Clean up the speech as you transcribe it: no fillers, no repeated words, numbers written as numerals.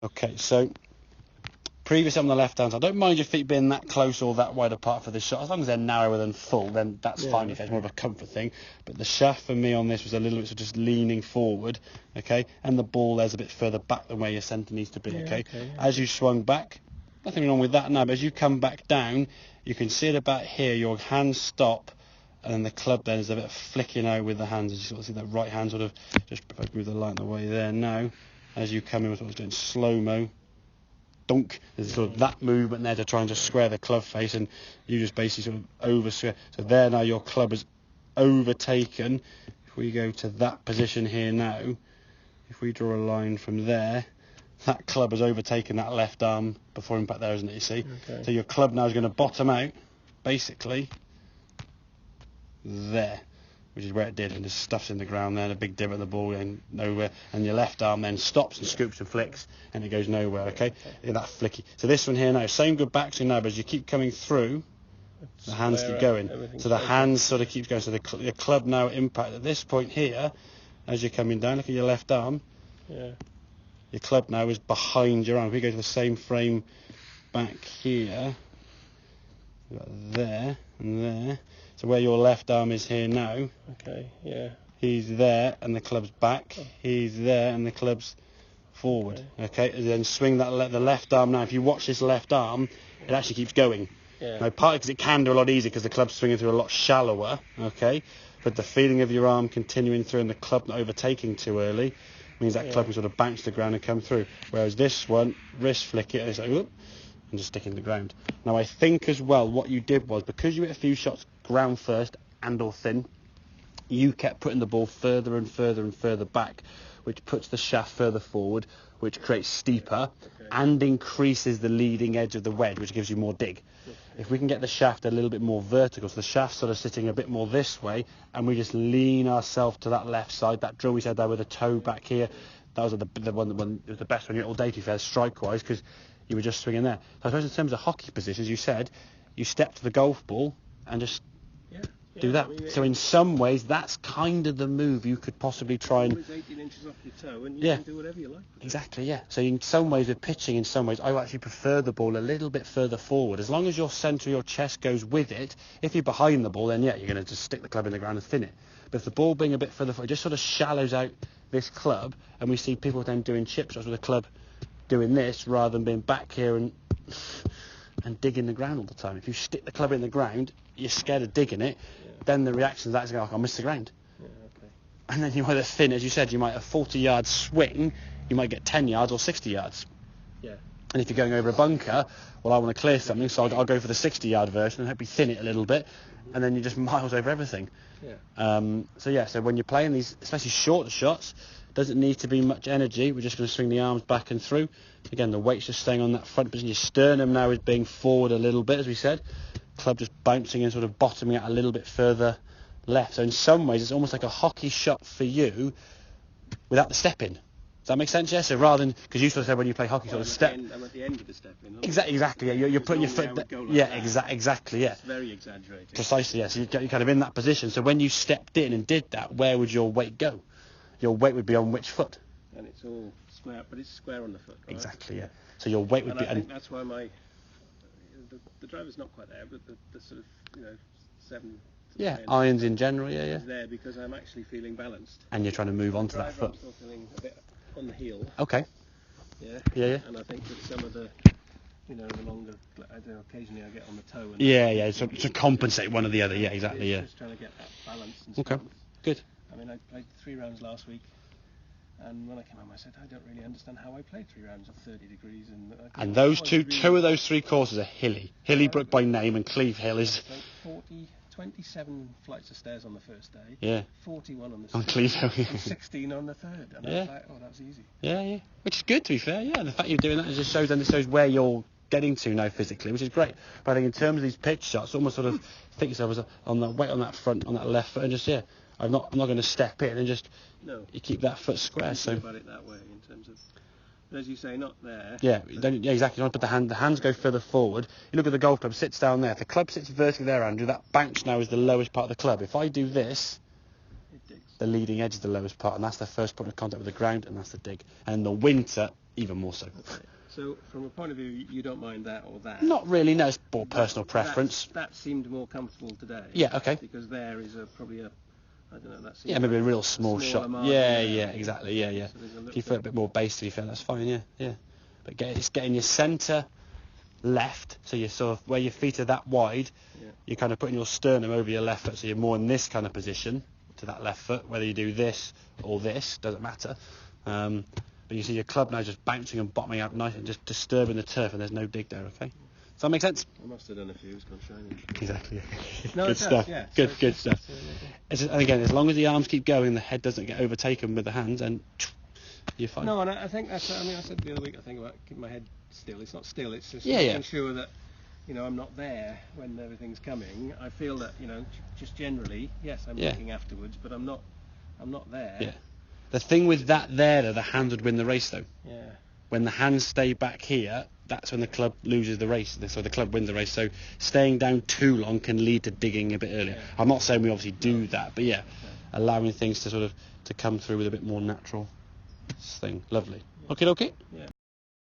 Okay, so previously on the left hand side, I don't mind your feet being that close or that wide apart for this shot. As long as they're narrower than full, then that's fine. If it's more of a comfort thing. But the shaft for me on this was a little bit sort of just leaning forward, okay? And the ball there's a bit further back than where your centre needs to be, okay? As you swung back, nothing wrong with that now, but as you come back down, you can see it about here, your hands stop, and then the club then is a bit flicking out with the hands. As you sort of see that right hand sort of, just if I move the line the way there now, as you come in, we're sort of doing slow-mo. Dunk. There's sort of that movement there to try and just square the club face, and you just basically sort of over square. So there now your club is overtaken. If we go to that position here now, if we draw a line from there, that club has overtaken that left arm before impact there, isn't it, you see? Okay. So your club now is going to bottom out, basically, there, which is where it did, and just stuffs in the ground there, and a big divot in the ball and nowhere, and your left arm then stops and scoops and flicks, and it goes nowhere, okay? Yeah, that flicky. So this one here now, same good backswing now, but as you keep coming through, the hands keep going. So the hands sort of keeps going, so your club now impact at this point here, as you're coming down, look at your left arm, your club now is behind your arm. If we go to the same frame back here, there and there, so where your left arm is here now, he's there and the club's back, he's there and the club's forward, okay? And then swing that the left arm now. If you watch this left arm, it actually keeps going. Now, partly because it can do a lot easier because the club's swinging through a lot shallower, okay? But the feeling of your arm continuing through and the club not overtaking too early means that club can sort of bounce to the ground and come through. Whereas this one, wrist flick it, and it's like, whoop, and just stick in the ground. Now I think as well what you did was, because you hit a few shots ground first and or thin, you kept putting the ball further and further and further back, which puts the shaft further forward, which creates steeper and increases the leading edge of the wedge, which gives you more dig. If we can get the shaft a little bit more vertical, so the shaft's sort of sitting a bit more this way, and we just lean ourselves to that left side, that drill we said there with a toe back here, that was the one it was the best one all day, to be fair, strike-wise, because you were just swinging there. So I suppose in terms of hockey positions, you said you step to the golf ball and just do that. So in some ways, that's kind of the move you could possibly try and... It's 18 inches off your toe, and you can do whatever you like. Exactly, yeah. So in some ways, with pitching, in some ways, I actually prefer the ball a little bit further forward. As long as your centre of your chest goes with it, if you're behind the ball, then you're going to just stick the club in the ground and thin it. But if the ball being a bit further forward, it just sort of shallows out this club, and we see people then doing chip shots with the club doing this rather than being back here and digging the ground all the time. If you stick the club in the ground, you're scared of digging it, then the reaction to that is going, I'll miss the ground. And then you either thin, as you said, you might a 40-yard swing, you might get 10 yards or 60 yards. And if you're going over a bunker, well, I want to clear something, so I'll go for the 60-yard version and hope you thin it a little bit, and then you're just miles over everything. So when you're playing these, especially shorter shots, doesn't need to be much energy. We're just going to swing the arms back and through. Again, the weight's just staying on that front position. Your sternum now is being forward a little bit, as we said. Club just bouncing and sort of bottoming out a little bit further left. So in some ways, it's almost like a hockey shot for you without the step in. Does that make sense? Yeah. So rather than, because you sort of said when you play hockey, sort of step. I'm at the end of the step in. Exactly. Yeah. You're putting your foot. Exactly. Yeah. It's very exaggerated. Precisely. Yeah. So you're kind of in that position. So when you stepped in and did that, where would your weight go? Your weight would be on which foot? And it's all square, but it's square on the foot. Right? Exactly. Yeah. So your weight would be. I think that's why the driver's not quite there, but the sort of 7. Irons in general. Yeah. Is there because I'm actually feeling balanced. And you're trying to move on to that foot. I'm still feeling a bit on the heel. Okay. Yeah. And I think that some of the, the longer, I don't know, occasionally I get on the toe. And So to compensate one or the other. Yeah. Exactly. Yeah. Just trying to get that balance. And strength. Good. I mean, I played 3 rounds last week, and when I came home, I said, I don't really understand how I played 3 rounds of 30 degrees. And those two of those 3 courses are hilly. Hillybrook by name, and Cleve Hill is... 27 flights of stairs on the first day. Yeah. 41 on the second. On Cleve Hill. And 16 on the third. And I was like, that was easy. Yeah. Which is good, to be fair. Yeah. And the fact you're doing that just shows where you're getting to now physically, which is great. But I think in terms of these pitch shots, almost sort of think yourself as on the weight on that front, on that left foot, and just I'm not going to step in and just you keep that foot square. So about it that way in terms of, but as you say, not there. Yeah, exactly. You want to put the hands go further forward. You look at the golf club, sits down there. If the club sits vertically there, Andrew, that banks now is the lowest part of the club. If I do this, the leading edge is the lowest part, and that's the first point of contact with the ground, and that's the dig. And in the winter, even more so. Okay. So from a point of view, you don't mind that or that? Not really, no, it's more personal preference. That seemed more comfortable today. Yeah, okay. Because there is probably a, I don't know, that seems Maybe like a real small shot. margin Yeah, there. exactly, yeah. So there's a If little you feel a bit more bass, to be fair, that's fine, yeah. But it's getting your centre left, so you're sort of, where your feet are that wide, you're kind of putting your sternum over your left foot, so you're more in this kind of position to that left foot, whether you do this or this, doesn't matter. But you see your club now just bouncing and bottoming out nice and just disturbing the turf, and there's no dig there, okay? Does that make sense? I must have done a few, it's gone shiny. Exactly. No, Good stuff. Yeah. Good stuff. And again, as long as the arms keep going and the head doesn't get overtaken with the hands, and you're fine. No, and I think that's, I said the other week, I think about keeping my head still. It's not still, it's just making making sure that, I'm not there when everything's coming. I feel that, just generally, yes, I'm looking afterwards, but I'm not there. Yeah. The thing with that there, though, the hands would win the race, though. Yeah. When the hands stay back here, that's when the club loses the race. So the club wins the race. So staying down too long can lead to digging a bit earlier. Yeah. I'm not saying we obviously do that, but allowing things to sort of to come through with a bit more natural thing. Lovely. Okay. Yeah.